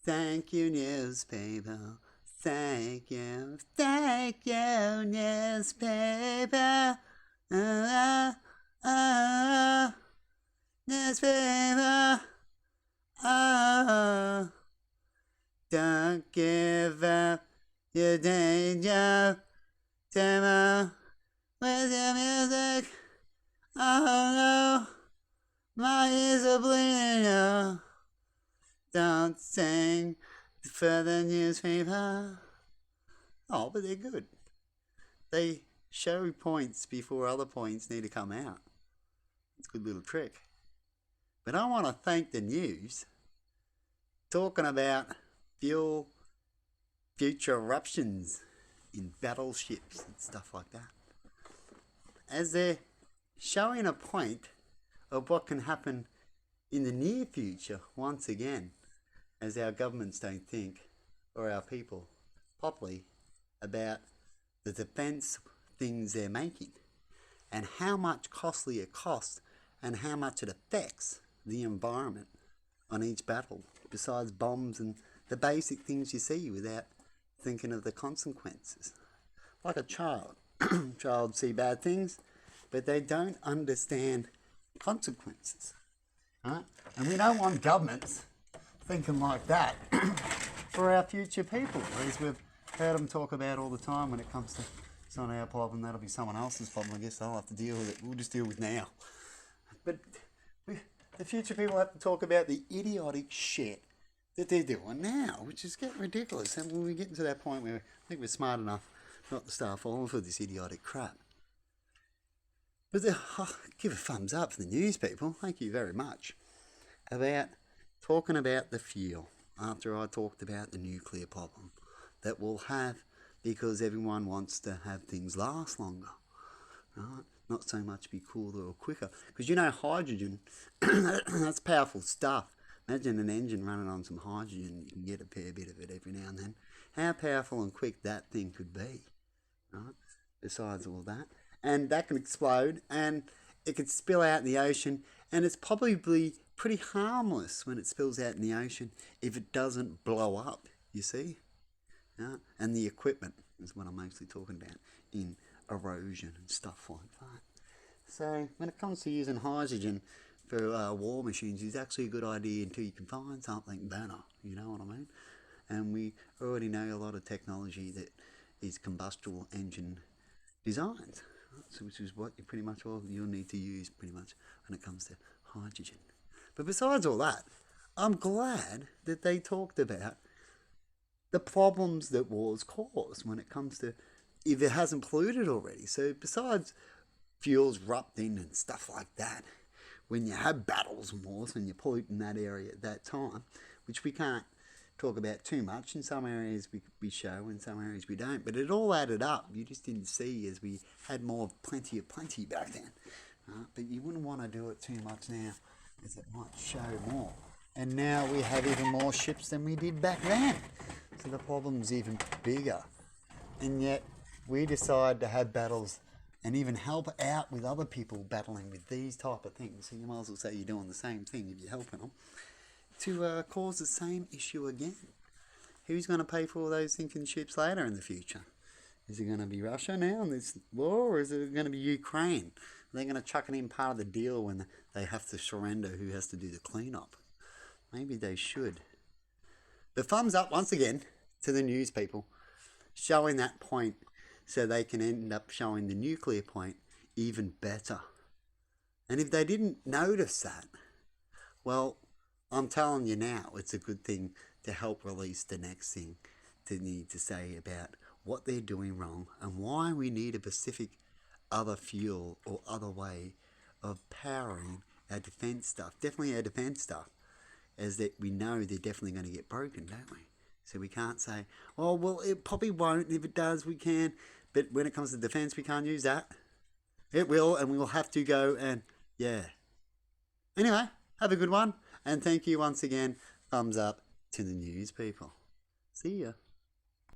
Thank you, newspaper. Thank you, newspaper. Uh, uh, newspaper. Oh, don't give up your danger. Demo with your music. Oh no, my ears are bleeding. Oh, don't sing for the newspaper. Oh, but they're good. They show points before other points need to come out. It's a good little trick. But I want to thank the news talking about fuel future eruptions in battleships and stuff like that. As they're showing a point of what can happen in the near future once again, as our governments don't think, or our people properly, about the defence things they're making and how much costly it costs and how much it affects the environment on each battle, besides bombs and the basic things you see without thinking of the consequences. Like a child. Child see bad things, but they don't understand consequences. Right? And we don't want governments thinking like that for our future people, as we've heard them talk about all the time when it comes to it's not our problem, that'll be someone else's problem. I guess they'll have to deal with it. We'll just deal with now. But the future people have to talk about the idiotic shit that they're doing now, which is getting ridiculous. And when we get to that point where I think we're smart enough not to start falling for this idiotic crap. But give a thumbs up for the news people. Thank you very much. About talking about the fuel after I talked about the nuclear problem that we'll have because everyone wants to have things last longer. Right? Not so much be cooler or quicker. Because you know hydrogen, that's powerful stuff. Imagine an engine running on some hydrogen. You can get a fair bit of it every now and then. How powerful and quick that thing could be. Right? Besides all that. And that can explode and it could spill out in the ocean. And it's probably pretty harmless when it spills out in the ocean if it doesn't blow up, you see? Yeah? And the equipment is what I'm mostly talking about in erosion and stuff like that. So when it comes to using hydrogen for war machines, it's actually a good idea until you can find something better, you know what I mean? And we already know a lot of technology that is combustible engine designs, right? So which is what you pretty much all you'll need to use pretty much when it comes to hydrogen. But besides all that, I'm glad that they talked about the problems that wars cause when it comes to if it hasn't polluted already. So besides fuels erupting and stuff like that, when you have battles and wars and you pollute in that area at that time, which we can't talk about too much. In some areas we show, in some areas we don't. But it all added up. You just didn't see as we had more plenty of plenty back then. But you wouldn't want to do it too much now, as it might show more. And now we have even more ships than we did back then. So the problem's even bigger. And yet we decide to have battles and even help out with other people battling with these type of things. So you might as well say you're doing the same thing if you're helping them to cause the same issue again. Who's going to pay for all those sinking ships later in the future? Is it going to be Russia now in this war, or is it going to be Ukraine? Are they going to chuck it in part of the deal when they have to surrender who has to do the cleanup? Maybe they should. But thumbs up once again to the news people showing that point so they can end up showing the nuclear point even better. And if they didn't notice that, well, I'm telling you now, it's a good thing to help release the next thing to need to say about what they're doing wrong and why we need a specific other fuel or other way of powering our defence stuff. Definitely our defence stuff, as that we know they're definitely going to get broken, don't we? So we can't say, oh, well, it probably won't. If it does, we can. But when it comes to defence, we can't use that. It will, and we will have to go and, yeah. Anyway, have a good one. And thank you once again. Thumbs up to the news people. See ya.